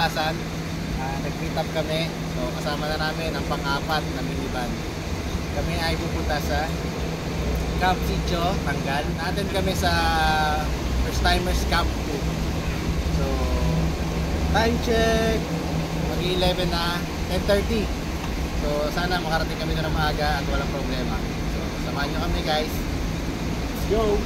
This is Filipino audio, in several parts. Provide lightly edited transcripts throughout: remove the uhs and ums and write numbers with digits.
kadalasan. Nag-meet up kami. So kasama na namin ang pang-apat na minivan. Kami ay pupunta sa Camp Sitio, Tangal. Na-attend kami sa First Timers Camp 2. So time check, mag-11 na, 10:30. So sana makarating kami na ng maaga at walang problema. So samahan nyo kami guys. Let's go!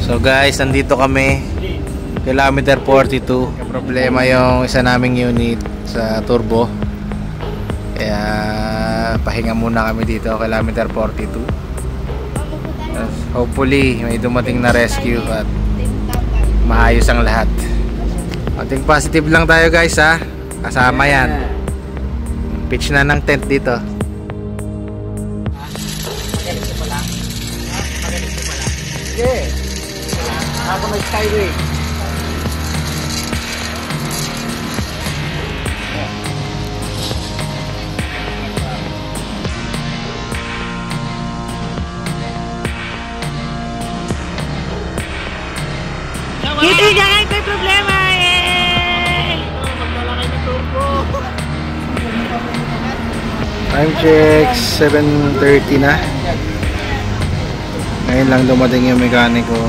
So guys, nandito kami kilometer 42. Problema yung isa naming unit sa turbo. Kaya pahinga muna kami dito, kilometer 42. Hopefully may dumating na rescue at maayos ang lahat. Konting positive lang tayo guys ha. Kasama yan. Pitch na ng tent dito. Magaling ko pala. Magaling ko pala. Sige. Ako may skyway. Hindi jangan may problema eh. Maglalakay ng turbo. Time check 7:30 na. Ngayon lang dumating yung mekaniko.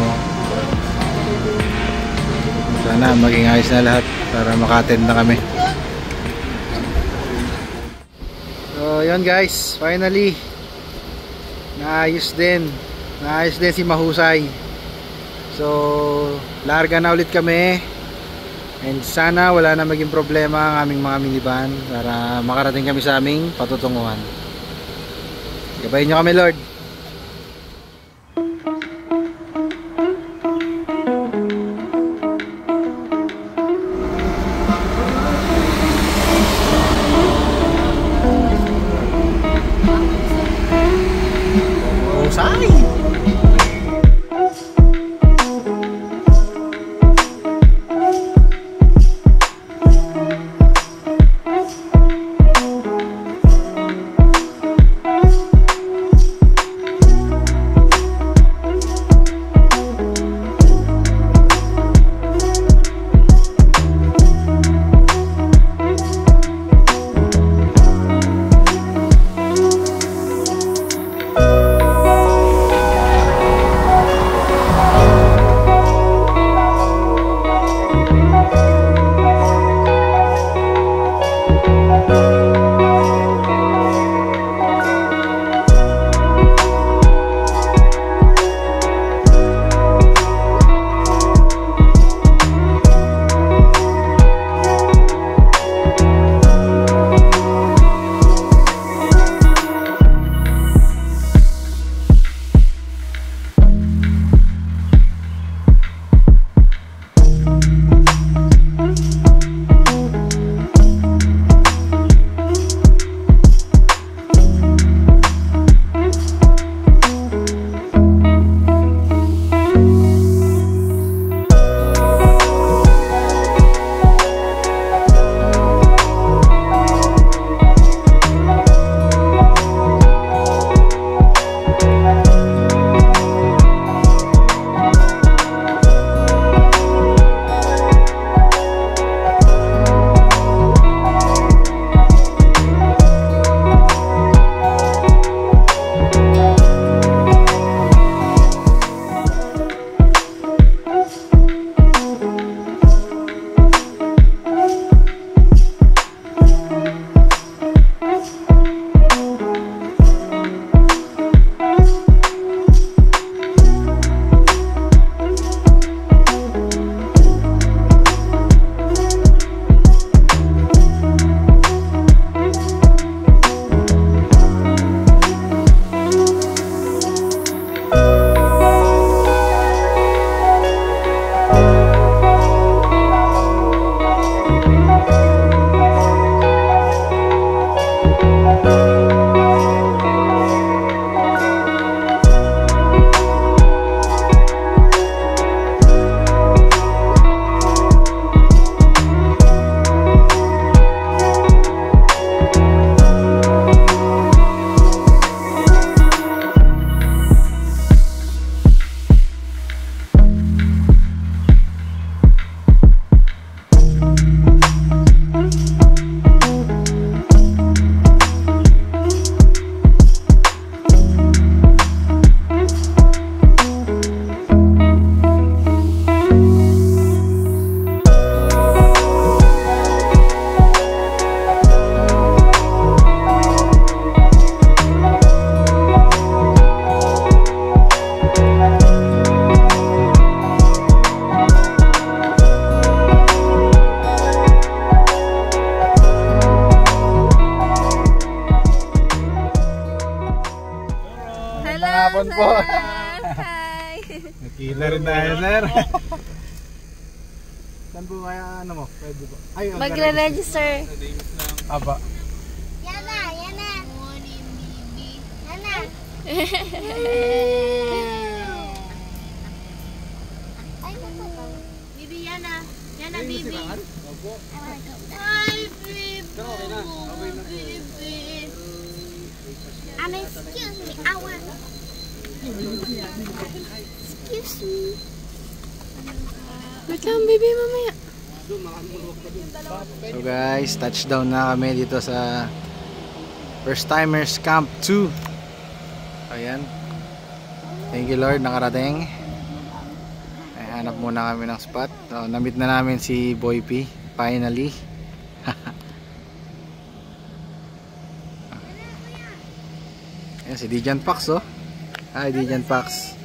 Sana maging ayos na lahat para maka-attend na kami. So yun guys, finally naayos din si Mahusay. So larga na ulit kami and sana wala na maging problema ang aming mga minivan para makarating kami sa aming patutunguhan. Gabayin nyo kami Lord. Hi! Nakita rin tayo, sir. Saan po kaya ano mo? Pwede po. Ay, Magre-register. Aba. Yana, Yana. Morning, baby. Yana. Ay, Bibi, Yana. Yana, Bibi. Ay, Bibi. Bibi. Excuse me. I want. Excuse me. Wait lang, baby, mamaya. So guys, touchdown na kami dito sa First Timers Camp 2. Ayan. Thank you Lord, nakarating. Ay, hanap muna kami ng spot. So, na-meet na namin si Boy P. Finally. Ayan, si Dijan Pax oh. Hi Dijan Pax.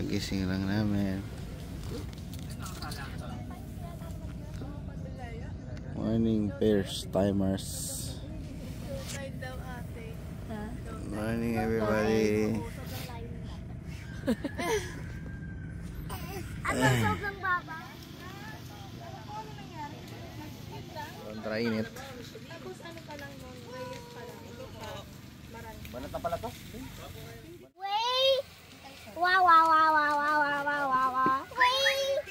Gising lang namin. Morning First Timers. Morning everybody. sobrang baba. Kontra init. Banat na pala to? Wait! Wow, wow, wow, wow, wow, wow, wow, wow, wow. Wait!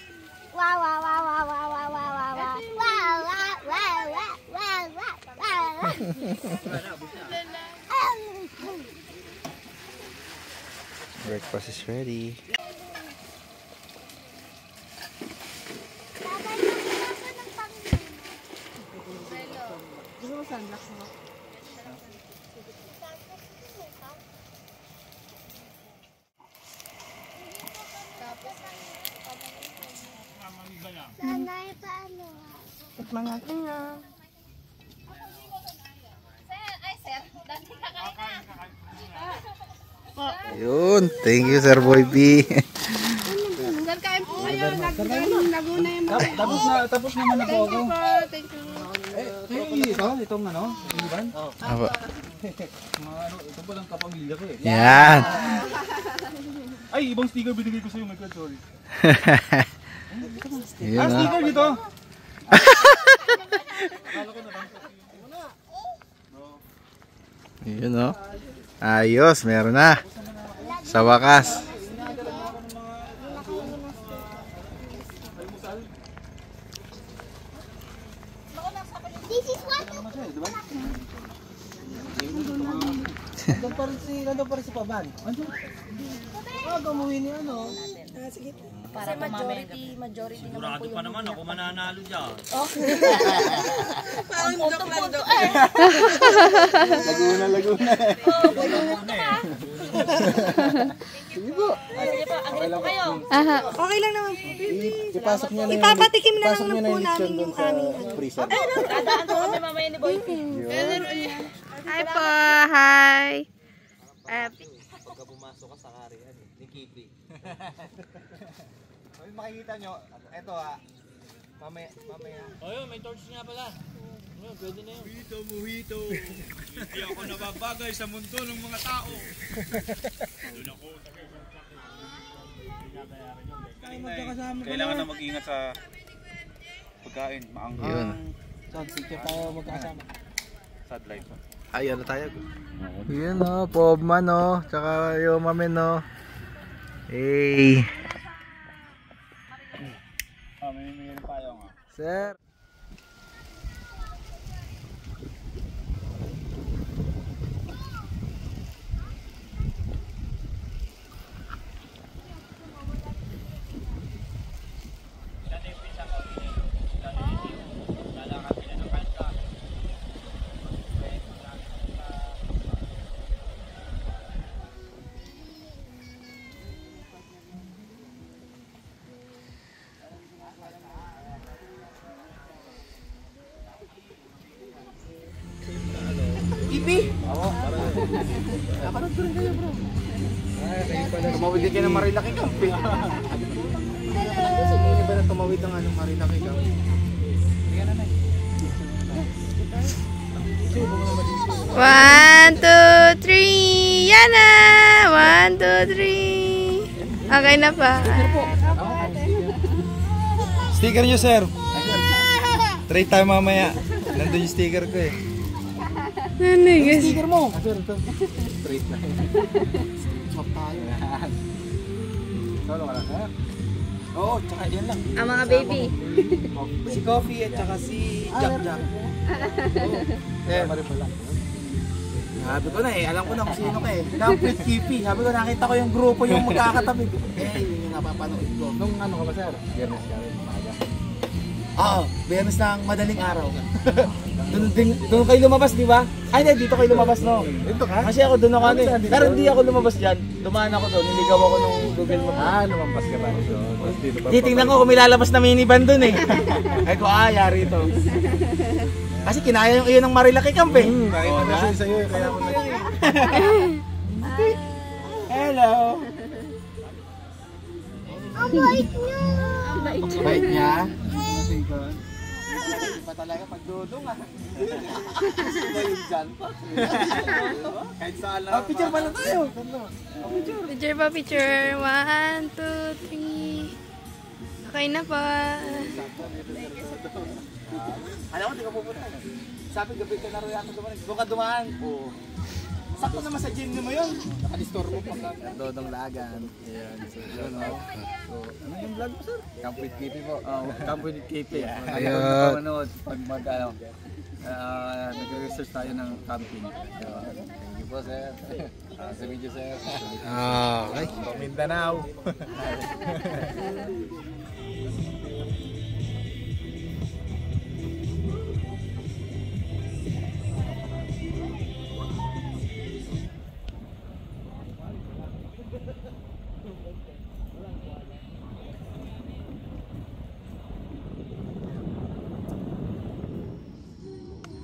Wow, wow, wow, wow, wow, wow, wow, wow, wow. Wow, wow, wow, wow, wow, wow, wow. Breakfast is ready. Gusto mo sunblocks mo? Nanay, paano? Tikman natin nga. Ayun, thank you Sir Boy B. Sir, kain po kayo. Laguna yung mga. Tapos naman ako ako. Thank you. Itong ano? Iniban? Aba. Ito pa lang kapamilya ko eh. Yan. Ay, ibang sticker binigay ko sa'yo, my God, sorry. Yun, oh. Sticker dito! Yun oh. Ayos, meron na. Sa wakas. This is what? Nandun pa rin si Paban. Gamuhin niya ano? Para majority naman po yung... Sigurado pa naman ako mananalo dyan. Parang joke lang doon. Laguna. Sige po, agree po kayo. Okay lang naman po. Ipasok niya na yung... Ipapatikim na lang ipasok niya po yung namin lechon yung dun sa aming freezer. Dadaan po kami mamaya ni Boy. Hi po! Hi! Pagka pumasok ka sa karihan ni Kipi. Makikita nyo, eto mamaya. Oh, yun, may torch nga pala. Pwede na yun. Mojito. Hindi ako nababagay sa mundo ng mga tao. Doon ako. Kailangan na mag-ingat sa pagkain. Maanghang. Yun. Sad life. Ay, ano tayo? Yun Pobman tsaka yung mamen Hey. May payo nga. Sir. Tumawid din kayo ng Marilaki Camp eh. Hindi ba na tumawid ng Marilaki Camp? One, two, three. Yan na. 1, 2, 3. Okay na pa. Sticker nyo sir. Trade tayo mamaya. Nandun yung sticker ko eh. Ano guys? Sticker mo. Trade na. Swap tayo. Solo ka lang ha? Oo, tsaka yan lang. Ang mga baby. Si Coffee at tsaka si Jack Jack. Eh, pala. Sabi ko na alam ko na kung sino ka Camp with Kipi. Sabi ko nakita ko yung grupo yung magkakatabi. Yun yung napapanood ko. Nung ano ka ba sir? Biyernes ka rin, maaga. Oo, Biyernes ng madaling araw. Doon kayo lumabas, di ba? Ay, hindi, dito kayo lumabas, no? Dito ka? Kasi ako doon ako pero hindi ako lumabas dyan. Dumaan ako doon, niligaw ako nung Google Map. Lumampas ka ba? Titingnan ko kung may lalabas na minivan doon eh. Ay ko, yari ito. Kasi kinaya yung iyon ng Marilaki Camp eh. Nakita ko siya sa'yo eh, kaya ako Hello! Ang bait niya. Bait niya? Iba talaga pagdudong Gusto yung dyan pa. Kahit saan lang. Picture pala tayo. Picture pa, picture. 1, 2, 3. Okay na pa. Alam ko, di ka pupunta. Sabi, gabi ka na rin ako dumaan. Doon ka dumaan. Oo. Sakto naman sa gym mo yun. Nakadistor mo pa. Dodong Lagan. Ayan. So, yun ano yung vlog mo, sir? Camp with Kipi po. Camp with Kipi. Ayun. Manood pag nag-research tayo ng camping. Thank you po, sir. Sa video, sir. Okay. Mindanao.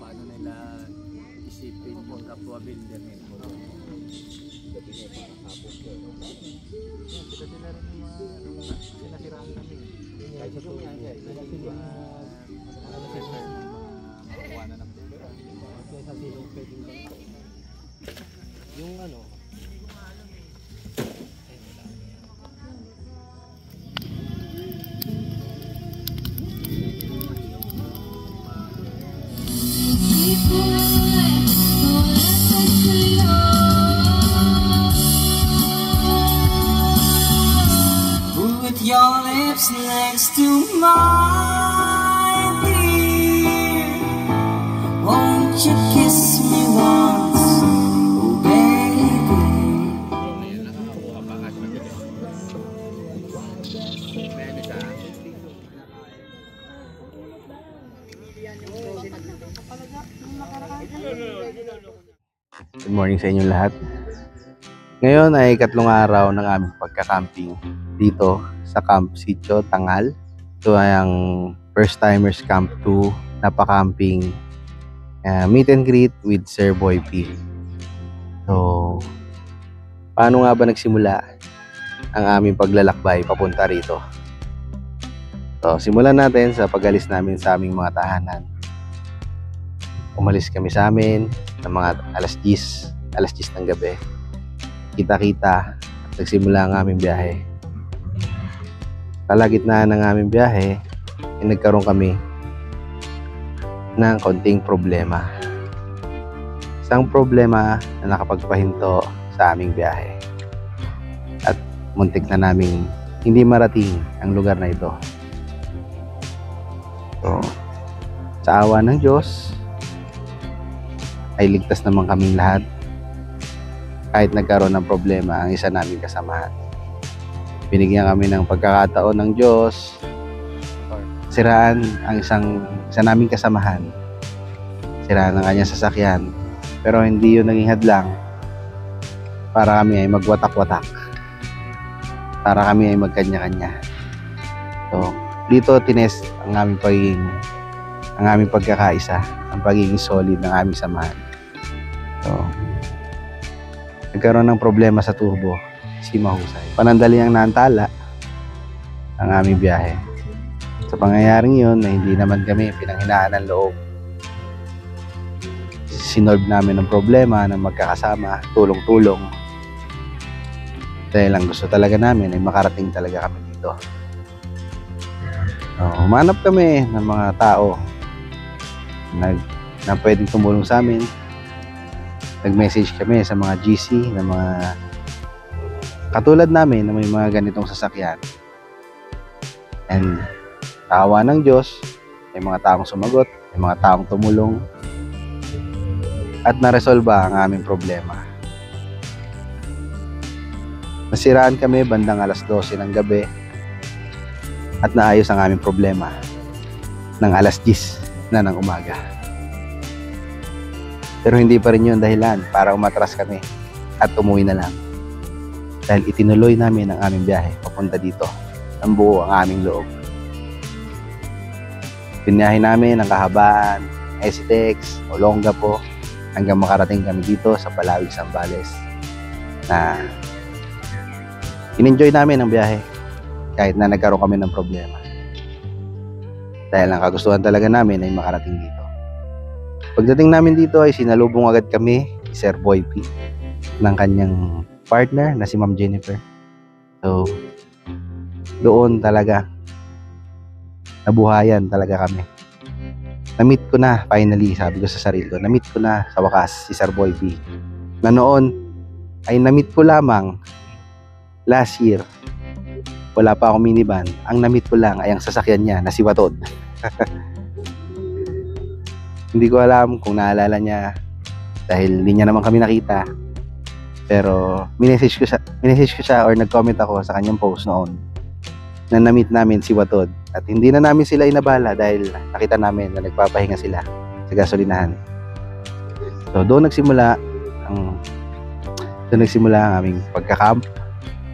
Paano nila isipin yung kapwa builder nila? Kita sila rin yung sinasiraan kami. Kahit sa tuloy. Makakuha na ng pera. Kaya sa silong pwedeng ganito. Yung Put your lips next to mine, dear. Won't you kiss me once, oh baby? Good morning sa inyo lahat. Ngayon ay ikatlong araw ng aming pagka-camping dito sa Camp Sitio Tangal. Ito ay ang first timers camp 2 na pa-camping meet and greet with Sir Boy P. So Paano nga ba nagsimula ang aming paglalakbay papunta rito? So, simulan natin sa pag-alis namin sa aming mga tahanan. Umalis kami sa amin ng mga alas 10 ng gabi. Kita-kita at nagsimula ang aming biyahe. Kalagitnaan ng aming biyahe, nagkaroon kami ng konting problema. Isang problema na nakapagpahinto sa aming biyahe. At muntik na naming hindi marating ang lugar na ito. So, sa awa ng Diyos, ay ligtas naman kaming lahat. Kahit nagkaroon ng problema ang isa naming kasamahan. Binigyan kami ng pagkakataon ng Diyos. Siraan ang isa naming kasamahan. Siraan ang kanyang sasakyan. Pero hindi yun naging hadlang para kami ay magwatak-watak. Para kami ay magkanya-kanya. So, dito tinest ang aming pagkakaisa, ang pagiging solid ng aming samahan. So, nagkaroon ng problema sa turbo si Mahusay. Panandali ang naantala ang aming biyahe. Sa pangyayaring yun na hindi naman kami pinanghinaan ng loob. Sinolve namin ang problema ng magkakasama, tulong-tulong. Dahil ang gusto talaga namin ay makarating talaga kami dito. Humanap kami ng mga tao na pwedeng tumulong sa amin. Nag-message kami sa mga GC, na mga katulad namin na may mga ganitong sasakyan. And tawa ng Diyos, may mga taong sumagot, may mga taong tumulong, at naresolba ang aming problema. Nasiraan kami bandang alas 12 ng gabi at naayos ang aming problema ng alas 10 na ng umaga. Pero hindi pa rin yun dahilan para umatras kami at umuwi na lang. Dahil itinuloy namin ang aming biyahe papunta dito ng buo ang aming loob. Biniyahe namin ang kahabaan, Esitex, Olongapo, hanggang makarating kami dito sa Palawig, Zambales, na in-enjoy namin ang biyahe kahit na nagkaroon kami ng problema. Dahil ang kagustuhan talaga namin ay makarating dito. Pagdating namin dito ay sinalubong agad kami ni Sir Boy P ng kanyang partner na si Ma'am Jennifer. So, doon talaga nabuhayan talaga kami. Na-meet ko na, finally, sabi ko sa sarili ko, na-meet ko na sa wakas si Sir Boy P. Na noon ay na-meet ko lamang last year. Wala pa akong minivan. Ang na-meet ko lang ay ang sasakyan niya na si Watod. Hindi ko alam kung naalala niya dahil hindi niya naman kami nakita. Pero minessage ko siya or nag-comment ako sa kanyang post noon na na-meet namin si Watod. At hindi na namin sila inabala dahil nakita namin na nagpapahinga sila sa gasolinahan. So doon nagsimula ang aming pagka-camp,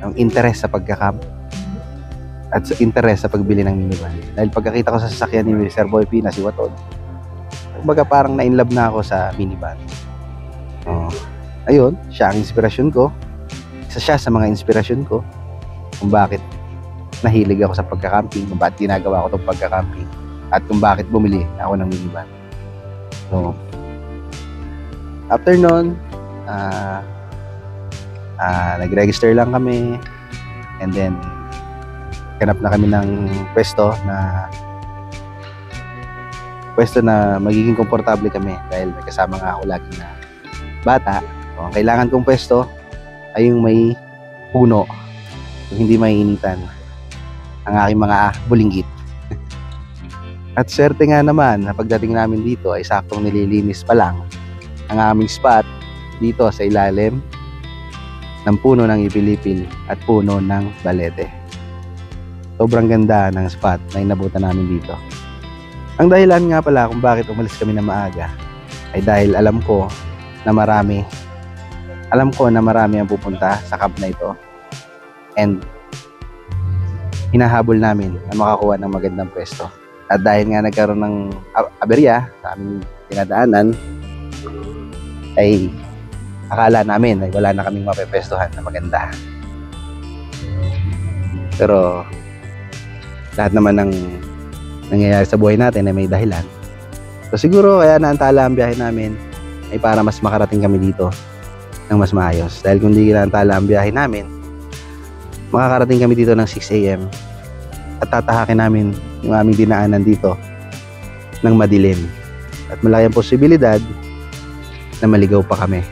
ang interest sa pagka-camp at sa interest sa pagbili ng minivan. Dahil pagkakita ko sa sasakyan ni Sir Boy P na si Watod, kumbaga parang na-inlove na ako sa minivan. Ayun, siya ang inspirasyon ko. Isa siya sa mga inspirasyon ko kung bakit nahilig ako sa pagka-camping, kung bakit ginagawa ko itong pagka-camping, at kung bakit bumili ako ng minivan. So, after nun, nag-register lang kami, and then ganap na kami ng pwesto na magiging komportable kami dahil may kasama nga ako lagi na bata. So, ang kailangan kong pwesto ay yung may puno, yung hindi maiinitan ang aking mga bulinggit. At swerte nga naman na pagdating namin dito ay saktong nililinis pa lang ang aming spot dito sa ilalim ng puno ng ipilipil at puno ng balete. Sobrang ganda ng spot na inabutan namin dito. Ang dahilan nga pala kung bakit umalis kami na maaga ay dahil alam ko na marami ang pupunta sa camp na ito, and hinahabol namin na makakuha ng magandang pwesto. At dahil nga nagkaroon ng aberya sa aming tinadaanan, ay akala namin ay wala na kaming mapepwestuhan na maganda. Pero lahat naman ng nangyayari sa buhay natin ay may dahilan. So siguro kaya naantala ang biyahe namin ay para mas makarating kami dito ng mas maayos. Dahil kung di naantala ang biyahe namin, makakarating kami dito ng 6 AM at tatahakin namin yung aming dinaanan dito ng madilim. At malaki ang posibilidad na maligaw pa kami.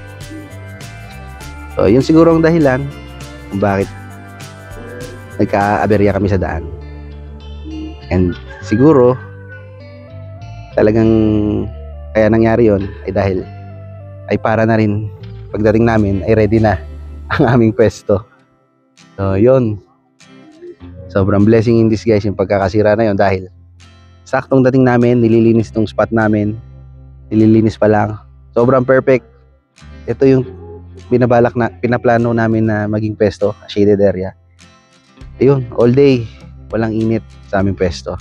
So yun siguro ang dahilan kung bakit nagka-aberya kami sa daan. And siguro talagang kaya nangyari yon ay dahil ay para na rin pagdating namin ay ready na ang aming pwesto. So yun, sobrang blessing in disguise yung pagkakasira na yon dahil saktong dating namin, nililinis tong spot namin, nililinis pa lang, sobrang perfect. Ito yung pinaplano namin na maging pwesto, shaded area. Ayun, all day walang init sa aming pwesto.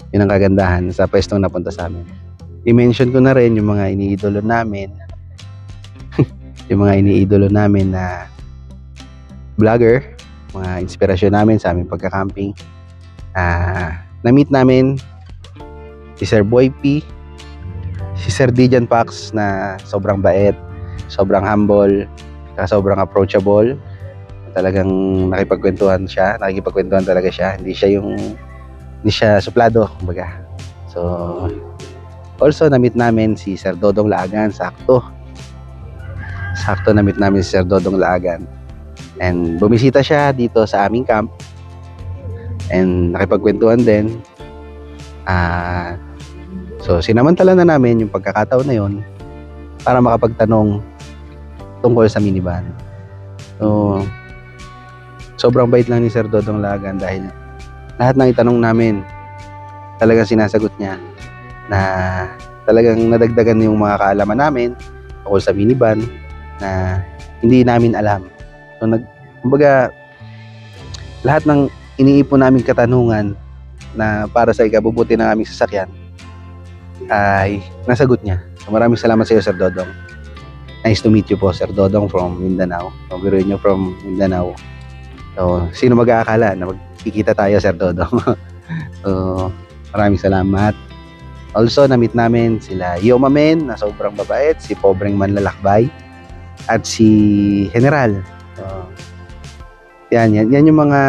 Yun ang kagandahan sa pwestong napunta sa amin. I-mention ko na rin yung mga iniidolo namin yung mga iniidolo namin na vlogger, mga inspirasyon namin sa aming pagka-camping. Na-meet namin si Sir Boy P, si Sir Dijan Pax na sobrang bait, sobrang humble, sobrang approachable. Talagang nakipagkwentuhan talaga siya. Hindi siya suplado, kumbaga. So, also na-meet namin si Sir Dodong Laagan, sakto na-meet namin si Sir Dodong Laagan. And bumisita siya dito sa aming camp. And nakipagkwentuhan din. So, sinamantala na namin yung pagkakataon na yun para makapagtanong tungkol sa minivan. So, sobrang bait lang ni Sir Dodong Laagan dahil lahat ng itanong namin talagang sinasagot niya, na talagang nadagdagan yung mga kaalaman namin tungkol sa minivan na hindi namin alam. So kumbaga lahat ng iniipon naming katanungan na para sa ikabubuti ng aming sasakyan ay nasagot niya. So maraming salamat sa iyo, Sir Dodong. Nice to meet you po, Sir Dodong from Mindanao. So biruin nyo from Mindanao. So sino mag-aakala na magkikita tayo, Sir Dodong? So maraming salamat. Also na-meet namin sila Yoma Men na sobrang babait, si Pobreng Manlalakbay at si General. So, yan yung mga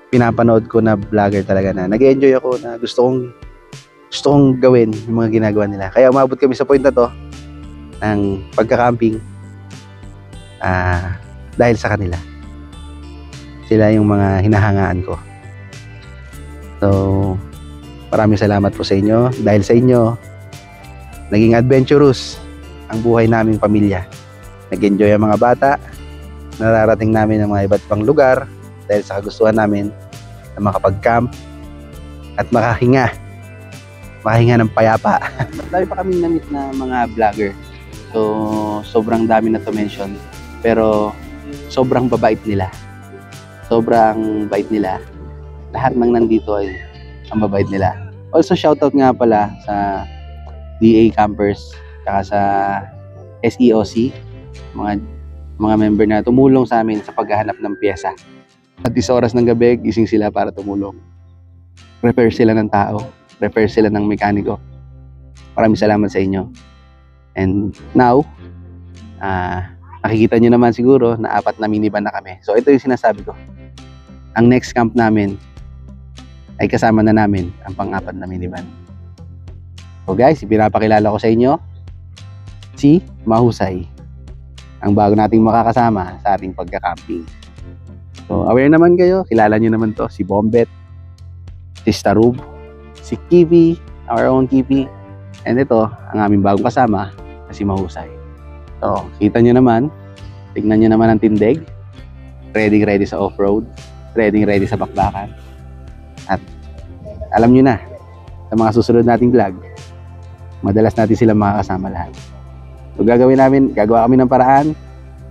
pinapanood ko na vlogger talaga na nag-enjoy ako, na gusto kong gawin yung mga ginagawa nila. Kaya umabot kami sa point na to ng pagka-camping dahil sa kanila. Sila yung mga hinahangaan ko. So, maraming salamat po sa inyo. Dahil sa inyo, naging adventurous ang buhay naming pamilya. Nag-enjoy ang mga bata. Nararating namin ang mga iba't pang lugar dahil sa kagustuhan namin na makapag-camp at makahinga ng payapa. Dami pa kaming na-meet na mga vlogger. So, sobrang dami na to mention. Pero, sobrang babait nila. Lahat ng nandito ay ang babait nila. Also, shoutout nga pala sa DA Campers saka sa SEOC, mga member na tumulong sa amin sa paghahanap ng pyesa. At 10 oras ng gabi, gising sila para tumulong. Repair sila ng tao, repair sila ng mekaniko. Maraming salamat sa inyo. And now, nakikita nyo naman siguro na 4 na minivan na kami. So ito yung sinasabi ko. Ang next camp namin ay kasama na namin ang pang-4 na minivan. So guys, pinapakilala ko sa inyo si Mahusay, ang bago nating makakasama sa ating pagka-camping. So aware naman kayo, kilala nyo naman to, si Bombet, si Starub, si Kiwi, our own Kiwi, and ito ang aming bagong kasama na si Mahusay. So kita nyo naman, tignan nyo naman ang tindig, ready sa off-road, ready sa bakbakan. At alam nyo na, sa mga susunod nating vlog, madalas natin sila makakasama lahat. So gagawa kami ng paraan,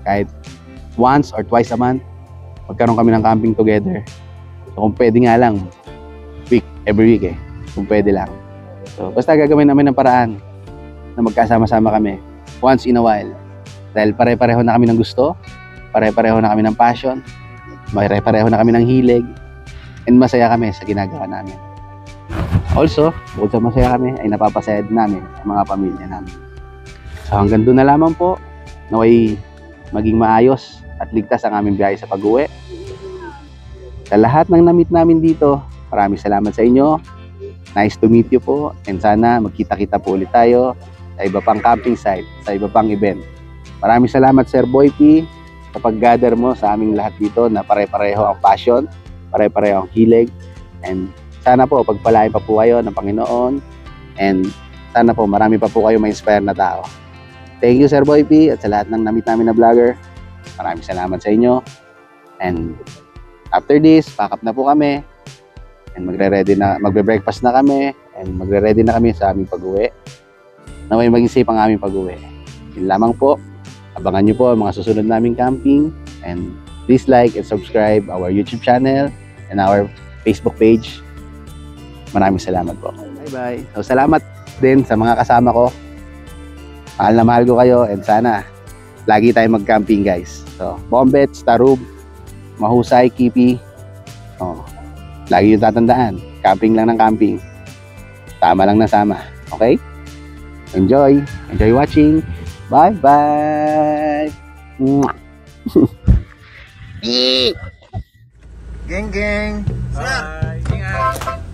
kahit once or twice a month, magkaroon kami ng camping together. So kung pwede nga lang, every week kung pwede lang. So basta gagawin namin ng paraan na magkasama-sama kami once in a while Dahil pare-pareho na kami ng gusto, pare-pareho na kami ng passion, pare-pareho na kami ng hilig, and masaya kami sa ginagawa namin. Also, bukod sa masaya kami, ay napapasaya din namin ang mga pamilya namin. So hanggang doon na lamang po, naway maging maayos at ligtas ang aming biyahe sa pag-uwi. Sa lahat ng na-meet namin dito, maraming salamat sa inyo. Nice to meet you po, and sana magkita-kita po ulit tayo sa iba pang camping site, sa iba pang event. Maraming salamat Sir Boy P sa pag-gather mo sa aming lahat dito na pare-pareho ang passion, pare-pareho ang hilig, and sana po pagpalain pa po kayo ng Panginoon, and sana po marami pa po kayo ma-inspire na tao. Thank you Sir Boy P at sa lahat ng na-meet namin na vlogger. Maraming salamat sa inyo, and after this, pack up na po kami, and magbe-breakfast na kami, and magre-ready na kami sa aming pag-uwi. Naway maging safe ang aming pag-uwi. Yun lamang po. Abangan nyo po ang mga susunod naming camping, and please like and subscribe our YouTube channel and our Facebook page. Maraming salamat po. Bye-bye. So, salamat din sa mga kasama ko. Mahal na mahal ko kayo, and sana lagi tayo mag-camping guys. So, Bombets, Tarub, Mahusay, Kipi. Oh, lagi yung tatandaan. Camping lang ng camping. Tama lang na sama. Okay? Enjoy. Enjoy watching. Bye-bye. Geng geng. Bye. Ingat.